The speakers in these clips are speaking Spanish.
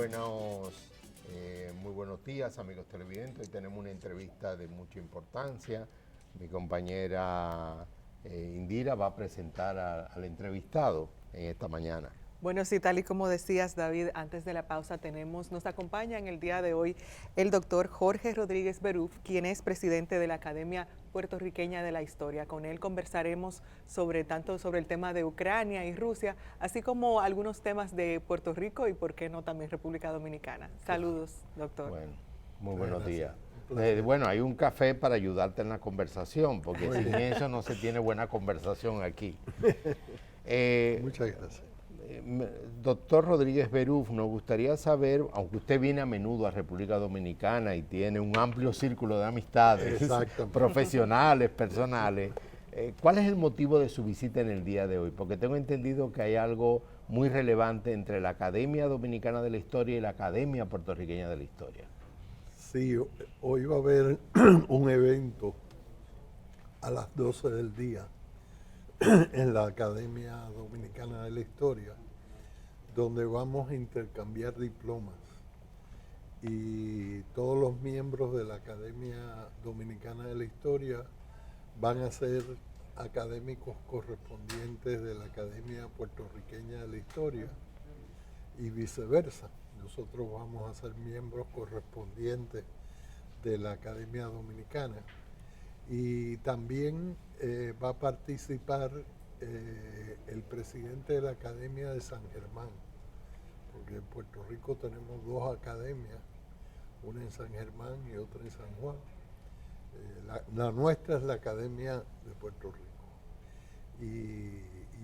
Muy buenos días, amigos televidentes. Hoy tenemos una entrevista de mucha importancia. Mi compañera Indira va a presentar al entrevistado en esta mañana. Bueno, sí, tal y como decías, David, antes de la pausa nos acompaña en el día de hoy el doctor Jorge Rodríguez Beruf, quien es presidente de la Academia Puertorriqueña de la Historia. Con él conversaremos tanto sobre el tema de Ucrania y Rusia, así como algunos temas de Puerto Rico y, por qué no, también República Dominicana. Saludos, doctor. Bueno, muy buenos días. Bueno, hay un café para ayudarte en la conversación, porque sin eso no se tiene buena conversación aquí. muchas gracias. Doctor Rodríguez Beruf, nos gustaría saber, aunque usted viene a menudo a República Dominicana y tiene un amplio círculo de amistades profesionales, personales, ¿cuál es el motivo de su visita en el día de hoy? Porque tengo entendido que hay algo muy relevante entre la Academia Dominicana de la Historia y la Academia Puertorriqueña de la Historia. Sí, hoy va a haber un evento a las 12 del día en la Academia Dominicana de la Historia, donde vamos a intercambiar diplomas y todos los miembros de la Academia Dominicana de la Historia van a ser académicos correspondientes de la Academia Puertorriqueña de la Historia y viceversa. Nosotros vamos a ser miembros correspondientes de la Academia Dominicana. Y también va a participar el presidente de la Academia de San Germán, porque en Puerto Rico tenemos dos academias, una en San Germán y otra en San Juan. La nuestra es la Academia de Puerto Rico.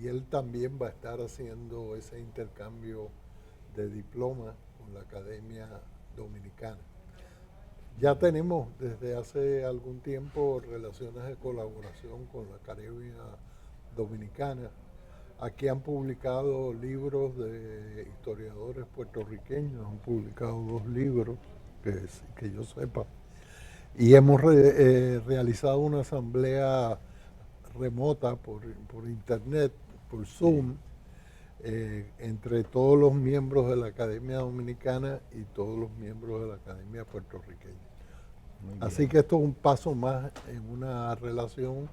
Y él también va a estar haciendo ese intercambio de diplomas con la Academia Dominicana. Ya tenemos desde hace algún tiempo relaciones de colaboración con la Academia Dominicana. Aquí han publicado libros de historiadores puertorriqueños, han publicado 2 libros que yo sepa. Y hemos realizado una asamblea remota por internet, por Zoom, entre todos los miembros de la Academia Dominicana y todos los miembros de la Academia Puertorriqueña. Así que esto es un paso más en una relación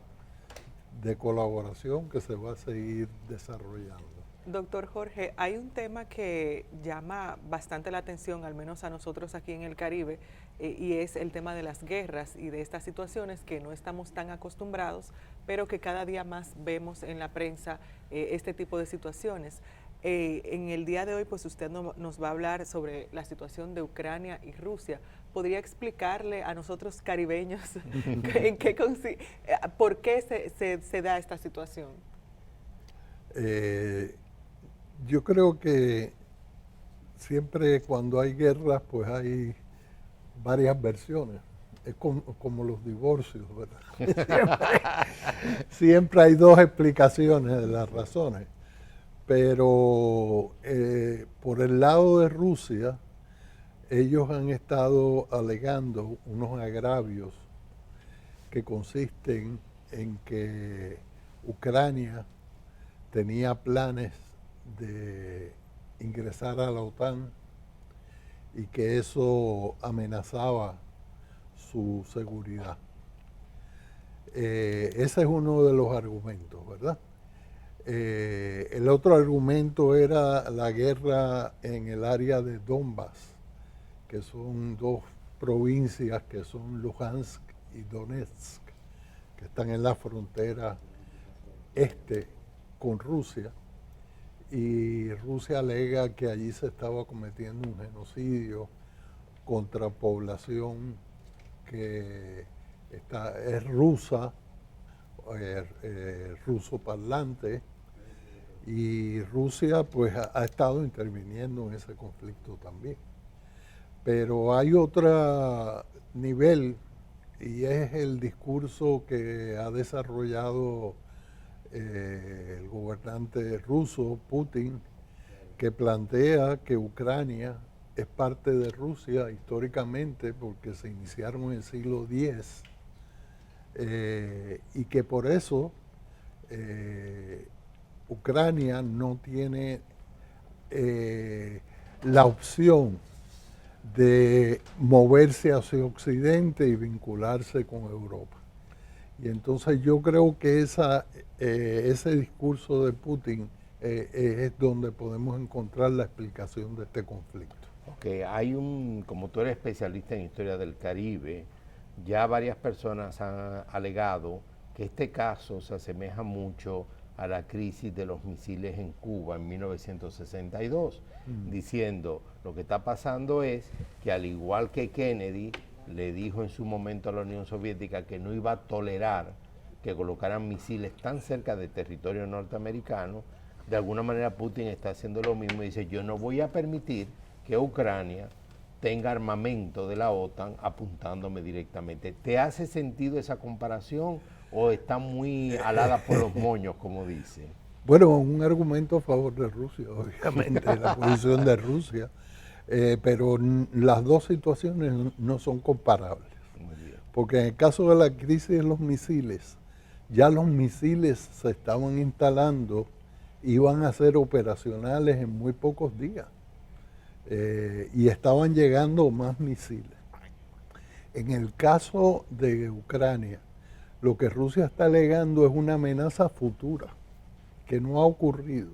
de colaboración que se va a seguir desarrollando. Doctor Jorge, hay un tema que llama bastante la atención, al menos a nosotros aquí en el Caribe, y es el tema de las guerras y de estas situaciones que no estamos tan acostumbrados, pero que cada día más vemos en la prensa este tipo de situaciones. En el día de hoy, pues usted nos va a hablar sobre la situación de Ucrania y Rusia. ¿Podría explicarle a nosotros caribeños por qué se da esta situación? Yo creo que siempre cuando hay guerras, pues hay varias versiones. Es como los divorcios, ¿verdad? Siempre hay 2 explicaciones de las razones. Pero por el lado de Rusia, ellos han estado alegando unos agravios que consisten en que Ucrania tenía planes de ingresar a la OTAN y que eso amenazaba su seguridad. Ese es uno de los argumentos, ¿verdad? El otro argumento era la guerra en el área de Donbass, que son 2 provincias que son Luhansk y Donetsk, que están en la frontera este con Rusia, y Rusia alega que allí se estaba cometiendo un genocidio contra población que es rusa, ruso parlante, y Rusia pues ha estado interviniendo en ese conflicto también. Pero hay otro nivel y es el discurso que ha desarrollado el gobernante ruso, Putin, que plantea que Ucrania es parte de Rusia históricamente porque se iniciaron en el siglo X y que por eso Ucrania no tiene la opción de moverse hacia Occidente y vincularse con Europa. Y entonces yo creo que ese discurso de Putin es donde podemos encontrar la explicación de este conflicto. Okay, como tú eres especialista en historia del Caribe, ya varias personas han alegado que este caso se asemeja mucho a la crisis de los misiles en Cuba en 1962, diciendo lo que está pasando es que al igual que Kennedy le dijo en su momento a la Unión Soviética que no iba a tolerar que colocaran misiles tan cerca del territorio norteamericano, de alguna manera Putin está haciendo lo mismo y dice, yo no voy a permitir que Ucrania tenga armamento de la OTAN apuntándome directamente. ¿Te hace sentido esa comparación o está muy alada por los moños, como dice? Bueno, un argumento a favor de Rusia, obviamente, la posición de Rusia, pero las dos situaciones no son comparables. Porque en el caso de la crisis de los misiles, ya los misiles se estaban instalando, iban a ser operacionales en muy pocos días. Y estaban llegando más misiles. En el caso de Ucrania, lo que Rusia está alegando es una amenaza futura, que no ha ocurrido.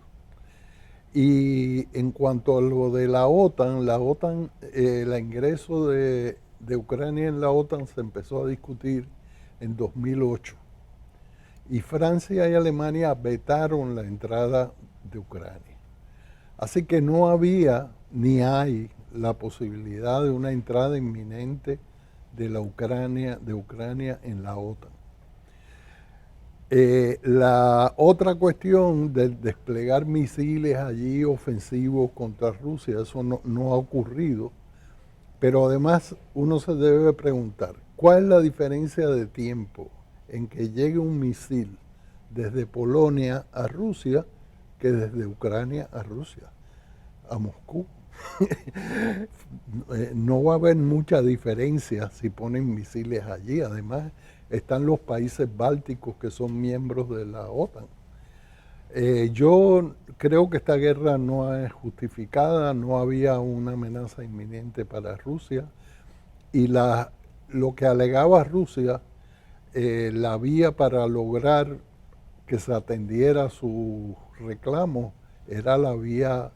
Y en cuanto a lo de la OTAN, el ingreso de Ucrania en la OTAN se empezó a discutir en 2008. Y Francia y Alemania vetaron la entrada de Ucrania. Así que no había ni hay la posibilidad de una entrada inminente de Ucrania en la OTAN. La otra cuestión de desplegar misiles allí ofensivos contra Rusia, eso no ha ocurrido, pero además uno se debe preguntar, ¿cuál es la diferencia de tiempo en que llegue un misil desde Polonia a Rusia que desde Ucrania a Rusia, a Moscú? No va a haber mucha diferencia si ponen misiles allí. Además, están los países bálticos que son miembros de la OTAN. Yo creo que esta guerra no es justificada, no había una amenaza inminente para Rusia y lo que alegaba Rusia, la vía para lograr que se atendiera sus reclamos era la vía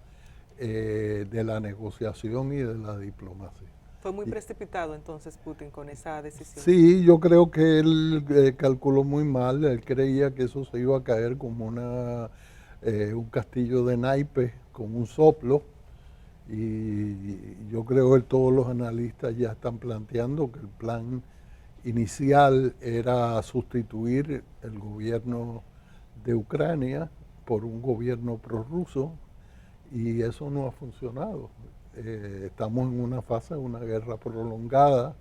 de la negociación y de la diplomacia. ¿Fue muy precipitado entonces Putin con esa decisión? Sí, yo creo que él calculó muy mal, él creía que eso se iba a caer como un castillo de naipes con un soplo, y yo creo que todos los analistas ya están planteando que el plan inicial era sustituir el gobierno de Ucrania por un gobierno prorruso, y eso no ha funcionado. Estamos en una fase de una guerra prolongada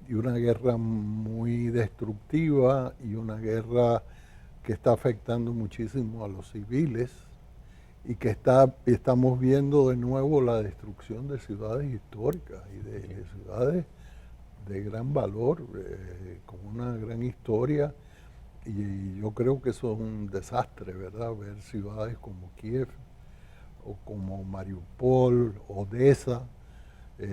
y una guerra muy destructiva y una guerra que está afectando muchísimo a los civiles y que estamos viendo de nuevo la destrucción de ciudades históricas y de ciudades de gran valor, con una gran historia, y yo creo que eso es un desastre, ¿verdad? Ver ciudades como Kiev o como Mariupol, Odessa.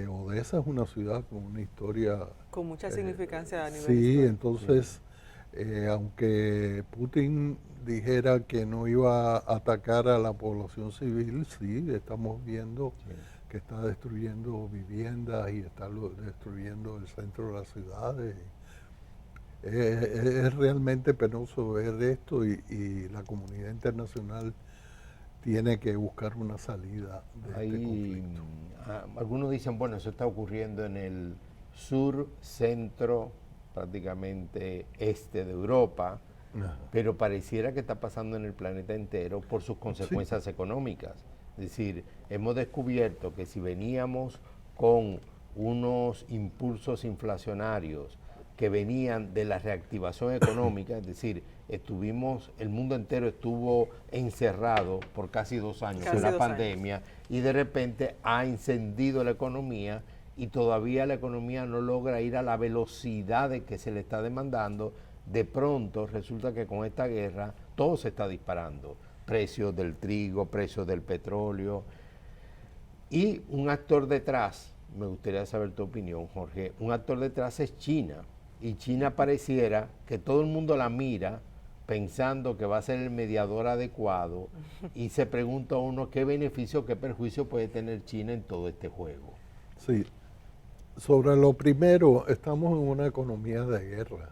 Odessa es una ciudad con una historia... Con mucha significancia a nivel histórico. Entonces, aunque Putin dijera que no iba a atacar a la población civil, sí, estamos viendo que está destruyendo viviendas y está destruyendo el centro de las ciudades. Es realmente penoso ver esto y la comunidad internacional tiene que buscar una salida de este conflicto. Algunos dicen, bueno, eso está ocurriendo en el sur, centro, prácticamente este de Europa, pero pareciera que está pasando en el planeta entero por sus consecuencias económicas. Es decir, hemos descubierto que si veníamos con unos impulsos inflacionarios que venían de la reactivación económica, es decir, el mundo entero estuvo encerrado por casi 2 años en la pandemia y de repente ha encendido la economía y todavía la economía no logra ir a la velocidad de que se le está demandando. De pronto resulta que con esta guerra todo se está disparando, precios del trigo, precios del petróleo. Y un actor detrás, me gustaría saber tu opinión, Jorge, un actor detrás es China. Y China pareciera que todo el mundo la mira pensando que va a ser el mediador adecuado y se pregunta uno qué beneficio, qué perjuicio puede tener China en todo este juego. Sí, sobre lo primero, estamos en una economía de guerra.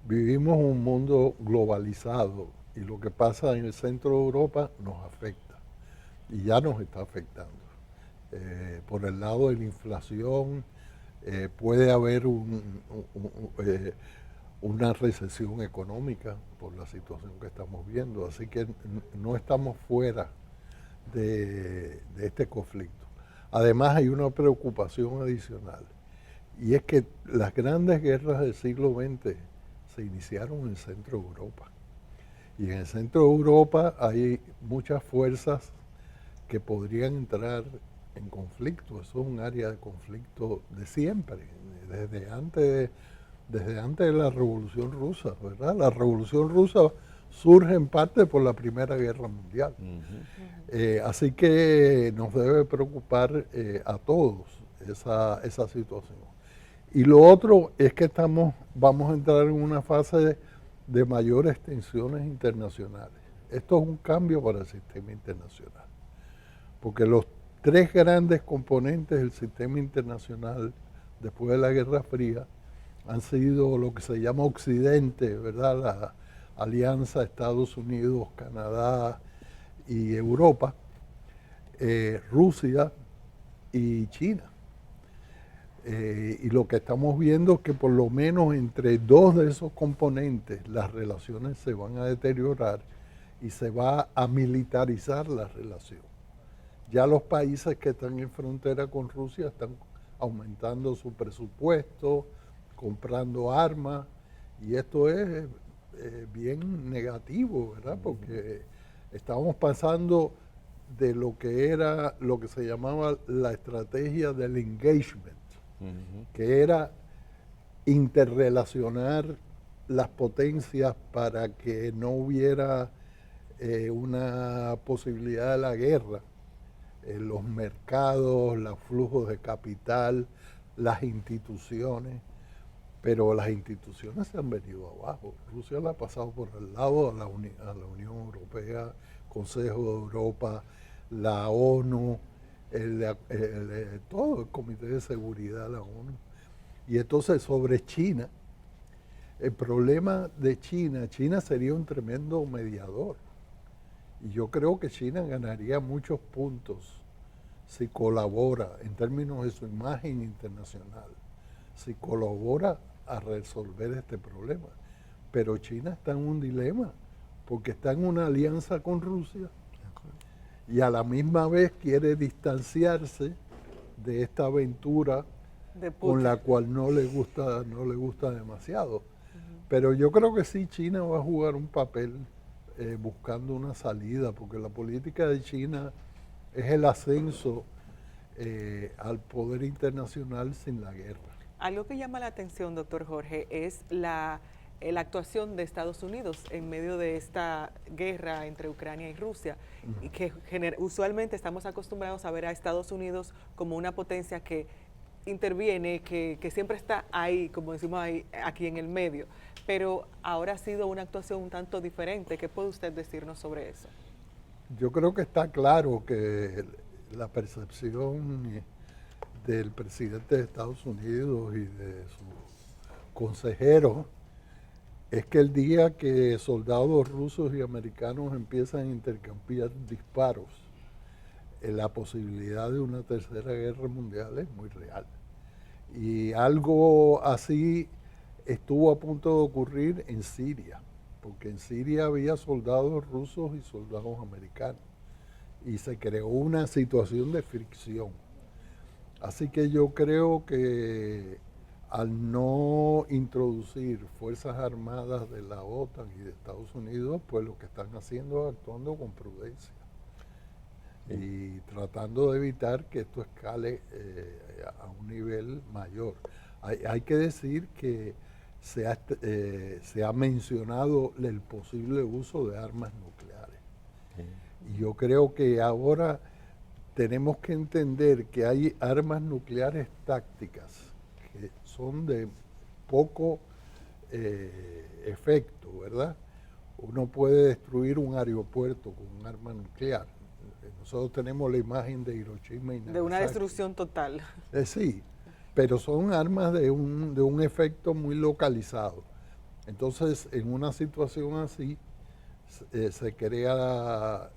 Vivimos un mundo globalizado y lo que pasa en el centro de Europa nos afecta y ya nos está afectando. Por el lado de la inflación, puede haber una recesión económica por la situación que estamos viendo, así que no estamos fuera de este conflicto. Además hay una preocupación adicional, y es que las grandes guerras del siglo XX se iniciaron en el centro de Europa. Y en el centro de Europa hay muchas fuerzas que podrían entrar en conflicto. Eso es un área de conflicto de siempre, desde antes de la Revolución Rusa, ¿verdad? La Revolución Rusa surge en parte por la Primera Guerra Mundial. Así que nos debe preocupar a todos esa situación. Y lo otro es que vamos a entrar en una fase de mayores tensiones internacionales. Esto es un cambio para el sistema internacional, porque los tres grandes componentes del sistema internacional después de la Guerra Fría han sido lo que se llama Occidente, ¿verdad? La alianza Estados Unidos, Canadá y Europa, Rusia y China. Y lo que estamos viendo es que por lo menos entre dos de esos componentes las relaciones se van a deteriorar y se va a militarizar la relación. Ya los países que están en frontera con Rusia están aumentando su presupuesto, comprando armas, y esto es bien negativo, ¿verdad? Porque estamos pasando de lo que se llamaba la estrategia del engagement, que era interrelacionar las potencias para que no hubiera una posibilidad de la guerra, los mercados, los flujos de capital, las instituciones, pero las instituciones se han venido abajo. Rusia la ha pasado por el lado a la Unión Europea, Consejo de Europa, la ONU, todo el Comité de Seguridad de la ONU. Y entonces sobre China, el problema de China sería un tremendo mediador. Y yo creo que China ganaría muchos puntos si colabora en términos de su imagen internacional, si colabora a resolver este problema. Pero China está en un dilema, porque está en una alianza con Rusia y a la misma vez quiere distanciarse de esta aventura con la cual no le gusta demasiado. Pero yo creo que sí, China va a jugar un papel buscando una salida, porque la política de China es el ascenso al poder internacional sin la guerra. Algo que llama la atención, doctor Jorge, es la actuación de Estados Unidos en medio de esta guerra entre Ucrania y Rusia, y que usualmente estamos acostumbrados a ver a Estados Unidos como una potencia que interviene, que siempre está ahí, como decimos ahí, aquí en el medio, pero ahora ha sido una actuación un tanto diferente. ¿Qué puede usted decirnos sobre eso? Yo creo que está claro que la percepción del presidente de Estados Unidos y de sus consejeros es que el día que soldados rusos y americanos empiezan a intercambiar disparos, la posibilidad de una tercera guerra mundial es muy real. Y algo así estuvo a punto de ocurrir en Siria, porque en Siria había soldados rusos y soldados americanos, y se creó una situación de fricción. Así que yo creo que al no introducir fuerzas armadas de la OTAN y de Estados Unidos, pues lo que están haciendo es actuando con prudencia y tratando de evitar que esto escale a un nivel mayor. Hay que decir que se ha mencionado el posible uso de armas nucleares. Y yo creo que ahora tenemos que entender que hay armas nucleares tácticas que son de poco efecto, ¿verdad? Uno puede destruir un aeropuerto con un arma nuclear. Nosotros tenemos la imagen de Hiroshima y Nagasaki. De una destrucción total. Sí, pero son armas de un efecto muy localizado. Entonces, en una situación así, se crea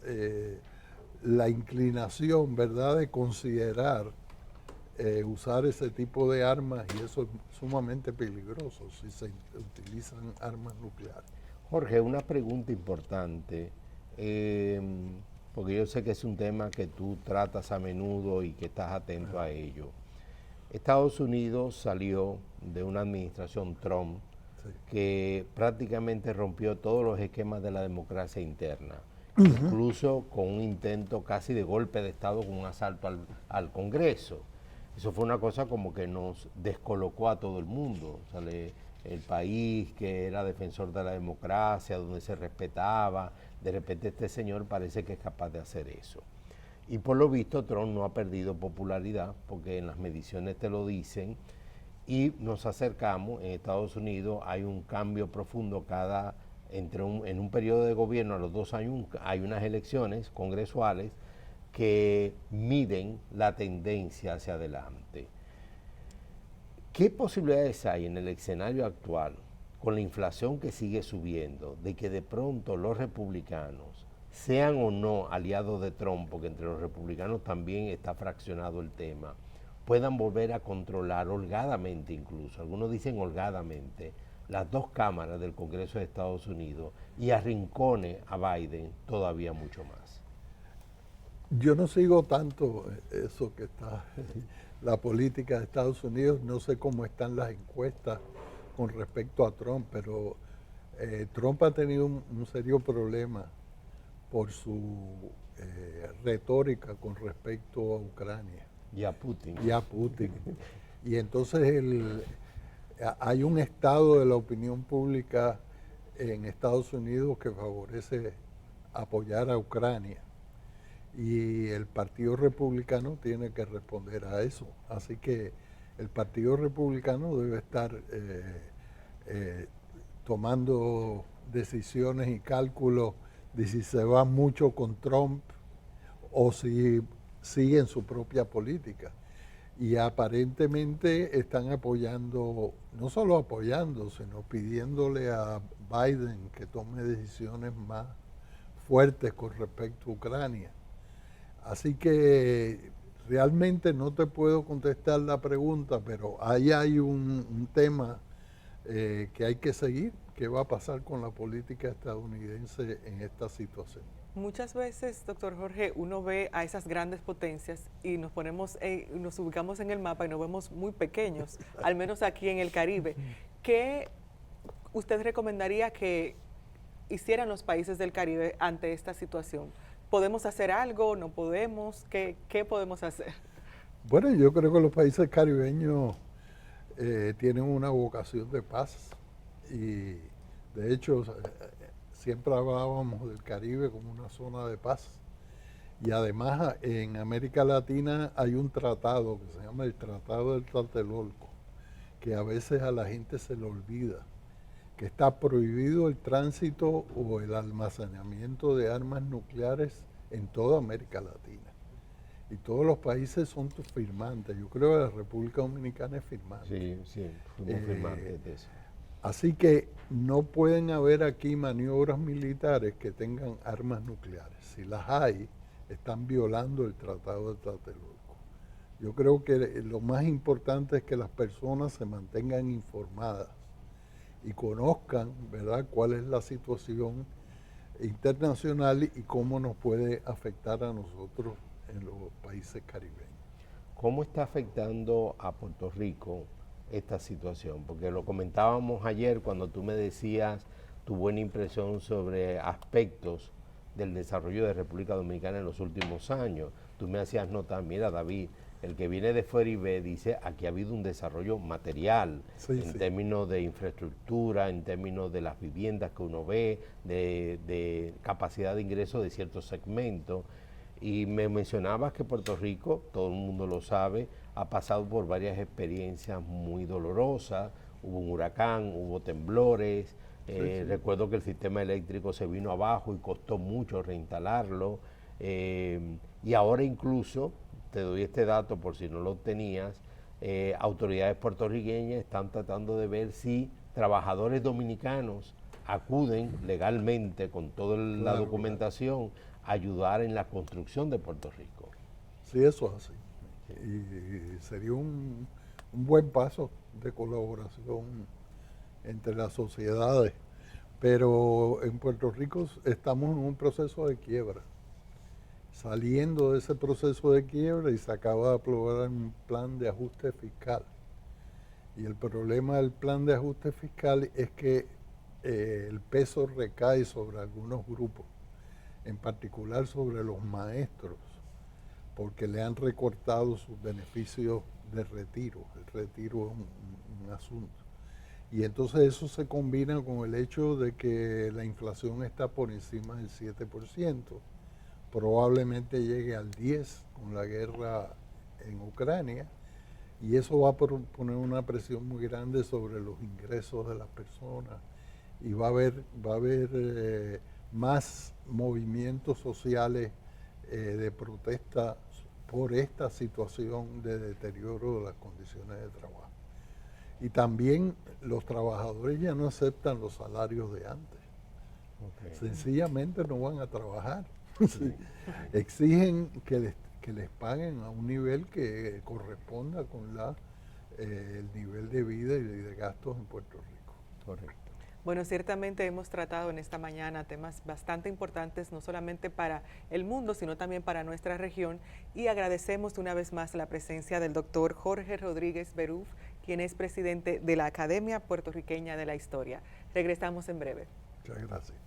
la inclinación, ¿verdad?, de considerar usar ese tipo de armas, y eso es sumamente peligroso si se utilizan armas nucleares. Jorge, una pregunta importante, porque yo sé que es un tema que tú tratas a menudo y que estás atento a ello. Estados Unidos salió de una administración Trump que prácticamente rompió todos los esquemas de la democracia interna, incluso con un intento casi de golpe de Estado, con un asalto al Congreso. Eso fue una cosa como que nos descolocó a todo el mundo. O sea, el país que era defensor de la democracia, donde se respetaba, de repente este señor parece que es capaz de hacer eso. Y por lo visto Trump no ha perdido popularidad, porque en las mediciones te lo dicen, y nos acercamos. En Estados Unidos hay un cambio profundo en un periodo de gobierno, a los 2 años hay unas elecciones congresuales que miden la tendencia hacia adelante. ¿Qué posibilidades hay en el escenario actual, con la inflación que sigue subiendo, de que de pronto los republicanos, sean o no aliados de Trump, porque entre los republicanos también está fraccionado el tema, puedan volver a controlar holgadamente, incluso, algunos dicen holgadamente, las 2 cámaras del Congreso de Estados Unidos y arrincone a Biden todavía mucho más? Yo no sigo tanto eso que está, la política de Estados Unidos, no sé cómo están las encuestas con respecto a Trump, pero Trump ha tenido un serio problema por su retórica con respecto a Ucrania. Y a Putin. Y entonces hay un estado de la opinión pública en Estados Unidos que favorece apoyar a Ucrania. Y el Partido Republicano tiene que responder a eso. Así que el Partido Republicano debe estar tomando decisiones y cálculos de si se va mucho con Trump o si siguen su propia política. Y aparentemente están apoyando, no solo apoyando, sino pidiéndole a Biden que tome decisiones más fuertes con respecto a Ucrania. Así que realmente no te puedo contestar la pregunta, pero ahí hay un tema que hay que seguir. ¿Qué va a pasar con la política estadounidense en esta situación? Muchas veces, doctor Jorge, uno ve a esas grandes potencias y nos ubicamos en el mapa y nos vemos muy pequeños, al menos aquí en el Caribe. ¿Qué usted recomendaría que hicieran los países del Caribe ante esta situación? ¿Podemos hacer algo? ¿No podemos? ¿Qué podemos hacer? Bueno, yo creo que los países caribeños tienen una vocación de paz y de hecho siempre hablábamos del Caribe como una zona de paz. Y además en América Latina hay un tratado que se llama el Tratado del Tlatelolco, que a veces a la gente se le olvida, que está prohibido el tránsito o el almacenamiento de armas nucleares en toda América Latina. Y todos los países son firmantes. Yo creo que la República Dominicana es firmante. Sí, fuimos firmantes de eso. Así que no pueden haber aquí maniobras militares que tengan armas nucleares. Si las hay, están violando el Tratado de Tlatelolco. Yo creo que lo más importante es que las personas se mantengan informadas y conozcan, ¿verdad?, cuál es la situación internacional y cómo nos puede afectar a nosotros en los países caribeños. ¿Cómo está afectando a Puerto Rico esta situación? Porque lo comentábamos ayer cuando tú me decías tu buena impresión sobre aspectos del desarrollo de República Dominicana en los últimos años. Tú me hacías notar, mira David, el que viene de fuera y ve, dice, aquí ha habido un desarrollo material, términos de infraestructura, en términos de las viviendas que uno ve, de capacidad de ingreso de ciertos segmentos. Y me mencionabas que Puerto Rico, todo el mundo lo sabe, ha pasado por varias experiencias muy dolorosas. Hubo un huracán, hubo temblores, recuerdo que el sistema eléctrico se vino abajo y costó mucho reinstalarlo. Y ahora incluso, te doy este dato por si no lo tenías, autoridades puertorriqueñas están tratando de ver si trabajadores dominicanos acuden legalmente con toda la documentación a ayudar en la construcción de Puerto Rico. Sí, eso es así. Y sería un buen paso de colaboración entre las sociedades. Pero en Puerto Rico estamos en un proceso de quiebra. Saliendo de ese proceso de quiebra y se acaba de aprobar un plan de ajuste fiscal. Y el problema del plan de ajuste fiscal es que el peso recae sobre algunos grupos, en particular sobre los maestros, porque le han recortado sus beneficios de retiro. El retiro es un asunto. Y entonces eso se combina con el hecho de que la inflación está por encima del 7%, probablemente llegue al 10% con la guerra en Ucrania, y eso va a poner una presión muy grande sobre los ingresos de las personas, y va a haber más movimientos sociales de protesta por esta situación de deterioro de las condiciones de trabajo. Y también los trabajadores ya no aceptan los salarios de antes. Sencillamente no van a trabajar. Exigen que les paguen a un nivel que corresponda con el nivel de vida y de gastos en Puerto Rico. Correcto. Bueno, ciertamente hemos tratado en esta mañana temas bastante importantes, no solamente para el mundo, sino también para nuestra región, y agradecemos una vez más la presencia del doctor Jorge Rodríguez Beruf, quien es presidente de la Academia Puertorriqueña de la Historia. Regresamos en breve. Muchas gracias.